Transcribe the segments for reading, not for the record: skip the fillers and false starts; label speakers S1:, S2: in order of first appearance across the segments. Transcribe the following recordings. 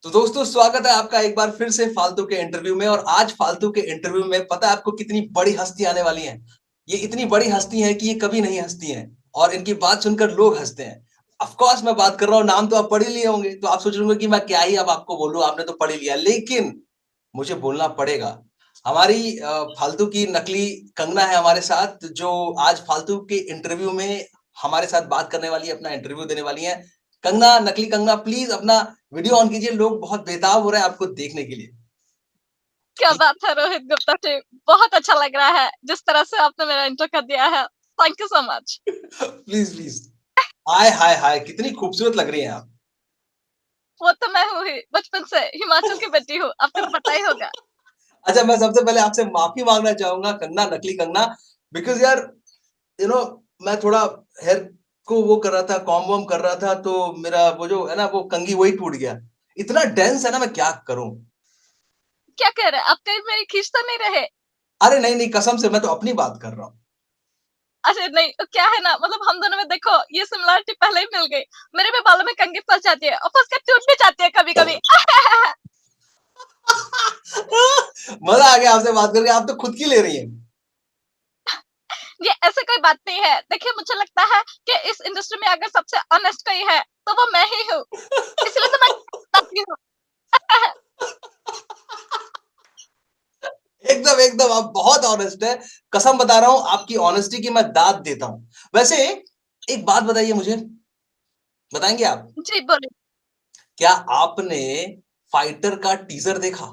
S1: तो दोस्तों स्वागत है आपका एक बार फिर से फालतू के इंटरव्यू में। और आज फालतू के इंटरव्यू में पता है आपको कितनी बड़ी हस्ती आने वाली है। ये इतनी बड़ी हस्ती है कि ये कभी नहीं हंसती हैं और इनकी बात सुनकर लोग हंसते हैं। ऑफ कोर्स मैं बात कर रहा हूँ, नाम तो आप पढ़ ही लिए होंगे, तो आप सोच रहे होंगे कि मैं क्या ही अब आपको बोलूं, आपने तो पढ़ ही लिया, लेकिन मुझे बोलना पड़ेगा। हमारी फालतू की नकली कंगना है हमारे साथ, जो आज फालतू के इंटरव्यू में हमारे साथ बात करने वाली है, अपना इंटरव्यू देने वाली है। कंगना, नकली कंगना, प्लीज अपना वीडियो ऑन कीजिए, लोग बहुत बेताब हो रहे हैं आपको देखने के लिए।
S2: क्या बात है रोहित गुप्ता जी। बहुत अच्छा लग रहा है जिस तरह से आपने मेरा इंट्रो कर दिया है। Thank you so much.
S1: Please please. हाय हाय हाय, कितनी खूबसूरत लग रही हैं आप।
S2: वो तो मैं हूँ ही, बचपन से हिमाचल की बेटी हूँ, आपको तो पता ही होगा।
S1: अच्छा, मैं सबसे पहले आपसे माफी मांगना चाहूंगा कंगना, नकली कंगना, बिकॉज यार यू नो मैं थोड़ा हेयर को वो कर रहा था, कॉम्ब वॉम्ब कर रहा था, तो मेरा वो जो है ना वो कंघी वही टूट गया। इतना डेंस है ना, मैं क्या करूं।
S2: क्या कह रहे हैं आप, कहीं मेरी खींच तो नहीं रहे?
S1: अरे नहीं नहीं, कसम से मैं तो अपनी बात कर रहा हूँ।
S2: अरे नहीं, तो क्या है ना, मतलब हम दोनों में देखो ये सिमिलरिटी पहले ही मिल गई। मेरे भी बालों में कंघी फंस जाती है और फंस कर टूट भी जाती है कभी कभी।
S1: मजा आ गया आपसे बात करके, आप तो खुद की ले रही हैं।
S2: ये ऐसे कोई बात नहीं है। देखिए मुझे लगता है कि इस इंडस्ट्री में अगर सबसे ऑनेस्ट कोई है तो वो मैं ही हूँ, इसलिए तो मैं बताती हूँ।
S1: एकदम एकदम, आप बहुत ऑनेस्ट है। कसम बता रहा हूं आपकी ऑनेस्टी की, मैं दाद देता हूं। वैसे एक बात बताइए मुझे, बताएंगे आप,
S2: जी बोलिए।
S1: क्या आपने फाइटर का टीजर देखा?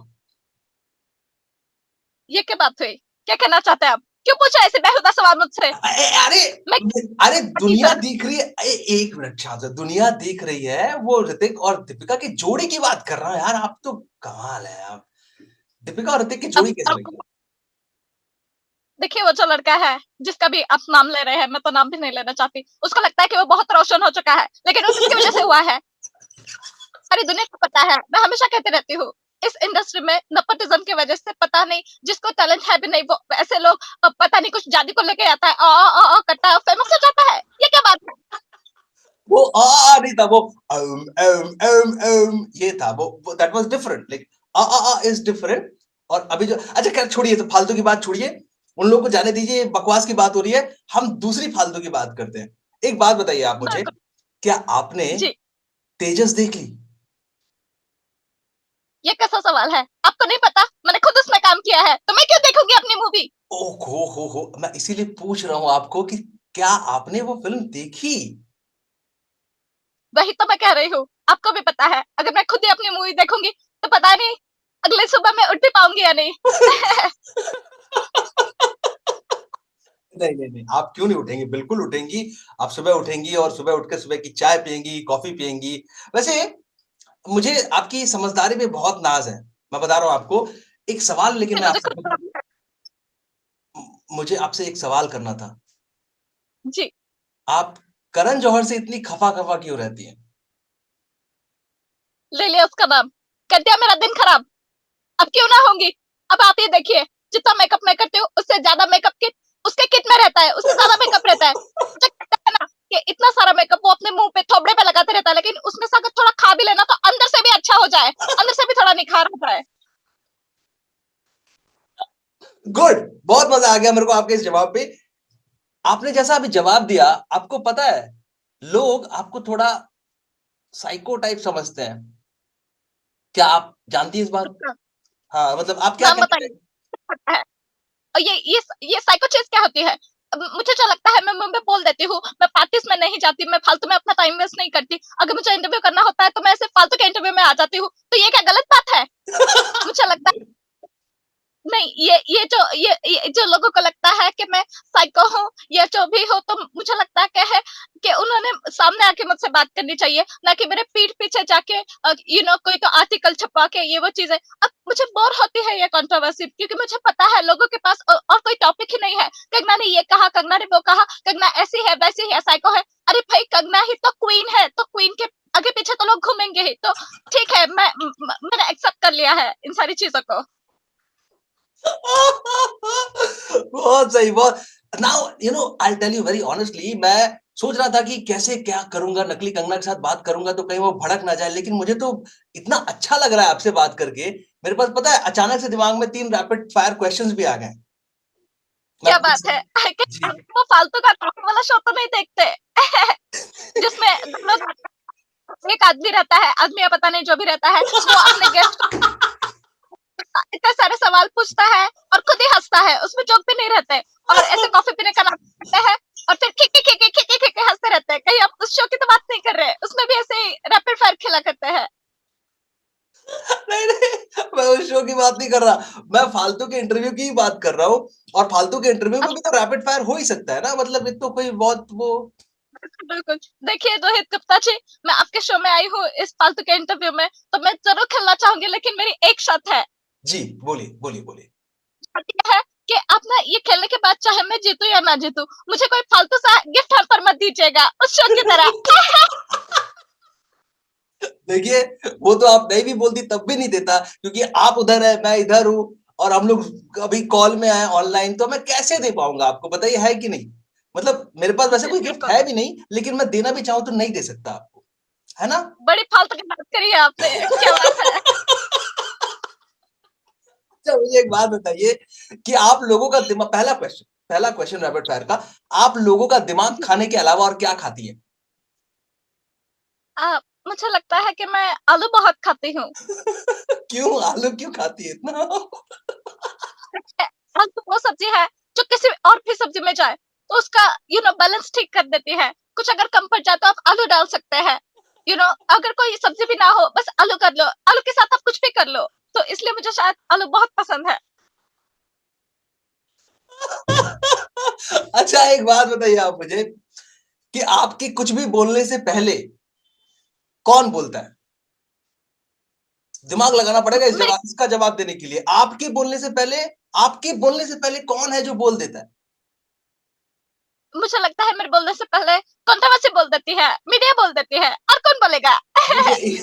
S2: ये क्या बात हुई? क्या कहना चाहते हैं आप? क्यों पूछा ऐसे बेहुदा सवाल मुझसे?
S1: अरे
S2: मैं
S1: अरे, दुनिया
S2: टीचर।
S1: देख रही है। एक मिनट शाहज़ाद, दुनिया देख रही है, वो ऋतिक और दीपिका की जोड़ी की बात कर रहा हूं यार। आप तो कमाल है आप। दीपिका और ऋतिक की
S2: अब
S1: जोड़ी कैसे लगी?
S2: आपको देखिए, वो जो लड़का है जिसका भी आप नाम ले रहे हैं, मैं तो नाम भी नहीं लेना चाहती, उसको लगता है कि वो बहुत रोशन हो चुका है, लेकिन वो किसकी वजह से हुआ है? सारी दुनिया को पता है। मैं हमेशा कहती रहती हूँ, इस इंडस्ट्री में नेपोटिज्म की वजह से पता नहीं जिसको टैलेंट है भी नहीं, वो ऐसे लोग पता नहीं कुछ जादू को लेके आता है, करता है, फेमस हो जाता है। ये क्या बात है?
S1: वो नहीं था, वो ये था, वो that was different, like is different. और अभी जो, अच्छा खैर छोड़िए, तो फालतू की बात छोड़िए, उन लोगों को जाने दीजिए, बकवास की बात हो रही है। हम दूसरी फालतू की बात करते हैं। एक बात बताइए आप मुझे,
S2: बिल्कुल।
S1: क्या आपने
S2: जी।
S1: तेजस देख ली?
S2: ये कैसा सवाल है? आपको नहीं पता? मैंने खुद उसमें काम किया है, तो मैं क्यों देखूंगी अपनी मूवी?
S1: ओह हो, मैं इसीलिए पूछ रहा हूं आपको कि क्या आपने वो फिल्म देखी?
S2: वही तो मैं कह रही हूँ, आपको भी पता है, अगर मैं खुद ही अपनी मूवी देखूंगी तो पता नहीं अगले सुबह मैं उठ भी पाऊंगी या नहीं।
S1: नहीं नहीं नहीं, आप क्यों नहीं उठेंगी, बिल्कुल उठेंगी। आप सुबह उठेंगी और सुबह उठ के सुबह की चाय पियेंगी, कॉफी पियेंगी। वैसे मुझे आपकी समझदारी पे बहुत नाज है, मैं बता रहा हूँ आपको। एक सवाल लेकिन मैं
S2: मुझे
S1: आपसे
S2: खुद
S1: पूछूं, मुझे आपसे एक सवाल करना था।
S2: जी।
S1: आप करण जौहर से इतनी खफा खफा क्यों रहती हैं?
S2: ले लिया उसका नाम, कर दिया मेरा दिन खराब। अब क्यों ना होंगी? अब आप ये देखिए, जितना मेकअप मैं करती हूँ उससे ज्यादा मेकअप किट उसके किट में रहता है, उससे ज्यादा मेकअप रहता है। मुझे कहता है ना कि इतना सारा मेकअप वो अपने मुंह पे थोबड़े पे लगाते रहता है, लेकिन उसमें से अगर थोड़ा खा भी लेना तो अंदर से भी अच्छा हो जाए, अंदर से भी थोड़ा निखार हो जाए।
S1: गुड, बहुत मजा आ गया मेरे को आपके इस जवाब पे। आपने जैसा अभी जवाब दिया, आपको पता है लोग आपको थोड़ा साइको टाइप समझते हैं। क्या आप जानती हैं इस बात?
S2: अच्छा,
S1: हाँ, मतलब आप क्या
S2: नाम
S1: कहना
S2: बताइए।
S1: चाहेंगे?
S2: पता है। और ये साइको चीज क्या होती है? अब मुझे जो लगता है मैं मुंह में बोल देती हूँ, मैं पार्टीज में नहीं जाती, मैं फालतू में अपना टाइम वेस्ट नहीं करती। अगर मुझे इंटरव्यू करना होता है तो मैं ऐसे फालतू के इंटरव्यू में आ जाती हूँ, तो ये क्या गलत बात है? मुझे लगता है नहीं, ये जो लोगों को लगता है कि मैं साइको हूँ या जो भी हो, तो मुझे लगता है क्या है कि उन्होंने सामने आके मुझसे बात करनी चाहिए, ना कि मेरे पीठ पीछे जाके कोई तो आर्टिकल छपा के ये वो चीजें। अब मुझे बोर होती है ये कंट्रोवर्सी, क्योंकि मुझे पता है लोगों के पास और कोई टॉपिक ही नहीं है। कंगना ने ये कहा, कंगना ने वो कहा, कंगना ऐसी है वैसी है, साइको है। अरे भाई, कंगना ही तो क्वीन है, तो क्वीन के आगे पीछे तो लोग घूमेंगे ही। तो ठीक है, मैंने एक्सेप्ट कर लिया है इन सारी चीजों को।
S1: बहुत सही, बहुत। Now I tell you very honestly, मैं सोच रहा था कि कैसे क्या करूंगा, नकली कंगना के साथ बात करूंगा तो कहीं वो भड़क ना जाए, लेकिन मुझे तो इतना अच्छा लग रहा है आपसे बात करके। मेरे पास पता है अचानक से दिमाग में 3 रैपिड फायर क्वेश्चंस भी आ गए। मैं
S2: क्या
S1: पूछ
S2: बात है?
S1: जी।
S2: वो फालतू का कॉमेडी वाला शो तो नहीं देखते? जिसमें लोग एक आदमी रहता है, आदमी या पता नहीं जो भी रहता है, वो अपने गेस्ट इतने सारे सवाल पूछता है और खुद ही हँसता है, उसमें जोक भी नहीं रहते और ऐसे कॉफी पीने का नाम लेते हैं और फिर खिक हँसते रहते हैं। कहीं आप उस शो की तो बात नहीं कर रहे हैं? उसमें भी ऐसे ही रैपिड फायर खेला करते हैं।
S1: नहीं, नहीं, मैं उस शो की बात नहीं कर रहा। मैं फालतू के इंटरव्यू की ही बात कर रहा हूँ और फालतू के इंटरव्यू में भी तो रैपिड फायर हो ही सकता है ना, मतलब ये तो कोई बहुत वो
S2: बिल्कुल। देखिए रोहित गुप्ता जी, मैं आपके शो में आई हूँ इस फालतू के इंटरव्यू में, तो मैं ज़रूर खेलना चाहूँगी, लेकिन मेरी एक शर्त है।
S1: जी, बोलिए, बोलिए, बोलिए।
S2: शर्त ये है कि आप ना ये खेलने के बाद चाहे मैं जीतूँ या ना जीतूँ, मुझे कोई फालतू सा गिफ्ट हैम्पर मत दीजिएगा, उस शो की तरह।
S1: देखिए, वो तो आप नहीं भी बोलती तब भी नहीं देता क्योंकि आप उधर हैं, मैं इधर हूँ और हम लोग अभी कॉल में हैं ऑनलाइन, तो मैं कैसे दे पाऊँगा आपको बताइए, है कि नहीं? मतलब मेरे पास वैसे
S2: जी,
S1: कोई गिफ्ट
S2: बिल्कुल।
S1: है भी नहीं, लेकिन मैं देना भी चाहूँ तो नहीं दे सकता आपको, है ना?
S2: बड़ी फालतू की बात करी है आपने, क्या बात है?
S1: अच्छा मुझे एक बात बताइए कि आप लोगों का दिमाग पहला क्वेश्चन रैपिड फायर का, आप लोगों का दिमाग खाने के अलावा और क्या खाती हैं?
S2: मुझे लगता है कि मैं आलू बहुत खाती हूँ।
S1: क्यों? आलू क्यों खाती है इतना?
S2: आलू वो सब्जी है जो किसी और भी सब्जी में जाए तो उसका बैलेंस ठीक कर देती है। कुछ अगर कम पड़ जाए तो आप आलू डाल सकते हैं। अगर कोई सब्जी भी ना हो, बस आलू कर लो, आलू के साथ आप कुछ भी कर लो। तो इसलिए मुझे शायद आलू बहुत पसंद है।
S1: अच्छा एक बात बताइए आप मुझे कि आपके कुछ भी बोलने से पहले कौन बोलता है? दिमाग लगाना पड़ेगा
S2: मेरे
S1: इसका जवाब देने के लिए। आपके बोलने से पहले कौन है जो बोल देता है?
S2: मुझे लगता है मेरे बोलने से पहले कंट्रोवर्सी बोल देती है, मीडिया बोल देती है, और कौन बोलेगा?
S1: देखिए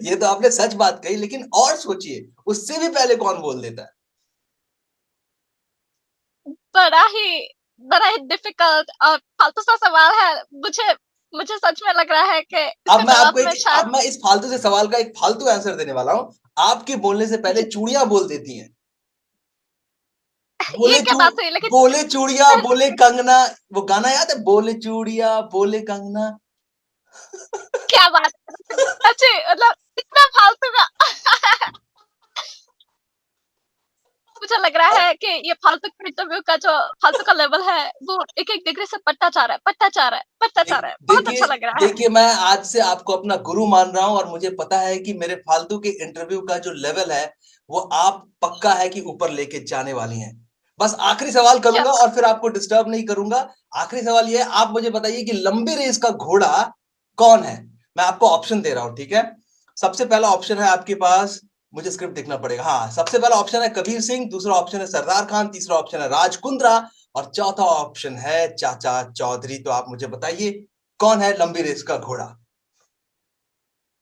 S1: ये तो आपने सच बात कही, लेकिन और सोचिए, उससे भी पहले कौन बोल देता है?
S2: बड़ा ही बड़ा ही डिफिकल्ट और फालतू सा सवाल है। मुझे मुझे सच में लग रहा है कि इसका जवाब मैं शायद
S1: अब मैं इस फालतू से सवाल का एक फालतू आंसर देने वाला हूँ। आपके बोलने से पहले
S2: जी,
S1: चूड़ियाँ बोल देती हैं।
S2: ये
S1: बोले
S2: क्या
S1: चू
S2: बात हुई? लेकिन
S1: बोले चूड़ियाँ, बोले कंगना, वो गाना याद है? बोले चूड़ियाँ, बोले कंगना।
S2: क्या बात है! अच्छी मतलब इतना फालतू का मुझे लग रहा है कि ये फालतू के इंटरव्यू का जो फालतू का लेवल है, वो एक-एक डिग्री से बढ़ता जा रहा है, बढ़ता जा रहा है, बढ़ता जा रहा है। बहुत
S1: देखिए
S2: अच्छा लग रहा है।
S1: देखिए मैं आज से आपको अपना गुरु मान रहा हूँ और मुझे पता है कि मेरे फालतू के इंटरव्यू का जो लेवल है, वो आप पक्का है कि ऊपर लेके जाने वाली हैं। बस आखिरी सवाल
S2: क्या
S1: करूँगा और फिर आपको डिस्टर्ब नहीं करूँगा। आखिरी सवाल ये है, आप मुझे बताइए कि लंबी रेस का घोड़ा कौन है? मैं आपको ऑप्शन दे रहा हूँ, ठीक है? सबसे पहला ऑप्शन है आपके पास, मुझे स्क्रिप्ट देखना पड़ेगा। हाँ, सबसे पहला ऑप्शन है कबीर सिंह, दूसरा ऑप्शन है सरदार खान, तीसरा ऑप्शन है राज कुंद्रा और चौथा ऑप्शन है चाचा चौधरी। तो आप मुझे बताइए कौन है लंबी रेस का घोड़ा?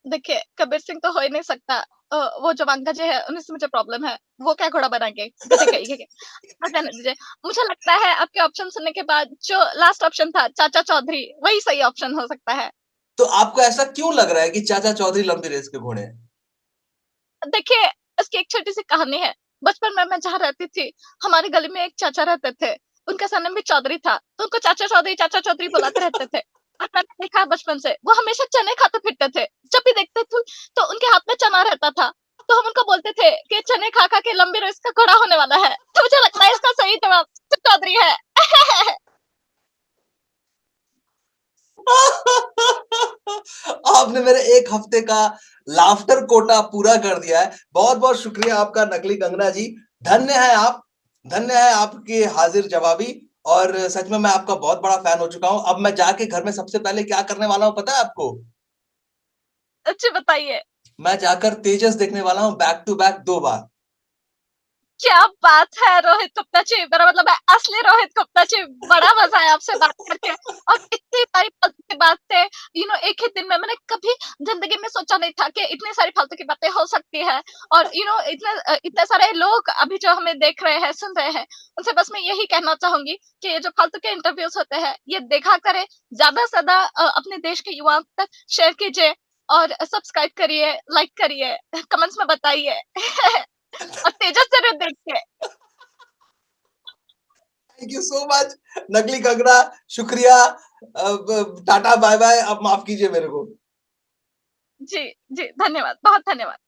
S2: देखिए, कबीर सिंह तो हो ही नहीं सकता। वो जो वंगा जी है, उन्हीं से मुझे प्रॉब्लम है। वो क्या घोड़ा बनाएँगे? गधे कहीं के। अब रहने दीजिए। मुझे लगता है आपके ऑप्शन सुनने के बाद जो लास्ट ऑप्शन था चाचा चौधरी, वही सही ऑप्शन हो सकता है।
S1: तो आपको ऐसा क्यों लग रहा है कि चाचा चौधरी लंबी रेस के घोड़े हैं?
S2: देखिए, इसकी एक छोटी-सी कहानी है। बचपन में मैं जहाँ रहती थी, हमारी गली में एक चाचा रहते थे। उनका सरनेम भी चौधरी था, तो उनको चाचा चौधरी बुलाते रहते थे। और मैंने देखा है बचपन से, वो हमेशा चने खाते फिरते थे। जब भी देखते थे, तो उनके हाथ में चना रहता था। तो हम उनको बोलते थे कि चने खा-खा के लंबी रेस का घोड़ा होने वाला है। तो मुझे लगता है इसका सही जवाब चौधरी है।
S1: आपने मेरे 1 हफ्ते का लाफ्टर कोटा पूरा कर दिया है। बहुत-बहुत शुक्रिया आपका नकली कंगना जी। धन्य हैं आप, धन्य है आपकी हाज़िर जवाबी और सच में मैं आपका बहुत बड़ा फैन हो चुका हूँ। अब मैं जाके घर में सबसे पहले क्या करने वाला हूँ पता है आपको?
S2: जी बताइए,
S1: मैं जाकर तेजस देखने वाला हूँ बैक टू बैक 2 बार।
S2: क्या बात है रोहित गुप्ता जी, मेरा मतलब है असली रोहित गुप्ता जी। बड़ा मजा आया आपसे बात करके, और इतनी सारी फालतू की बातें, एक ही दिन में मैंने कभी जिंदगी में सोचा नहीं था कि इतनी सारी फालतू की बातें हो सकती है। और इतने सारे लोग अभी जो हमें देख रहे हैं, सुन रहे हैं, उनसे बस मैं यही कहना चाहूंगी कि ये जो फालतू के इंटरव्यूज होते हैं, ये देखा करें, ज्यादा से ज्यादा अपने देश के युवाओं तक शेयर कीजिए, और सब्सक्राइब करिए, लाइक करिए, कमेंट्स में बताइए। और तेजस जरूर देखिए।
S1: थैंक यू सो मच नकली कंगना, शुक्रिया, टाटा बाय बाय, अब माफ कीजिए मेरे को।
S2: जी, जी, धन्यवाद, बहुत धन्यवाद।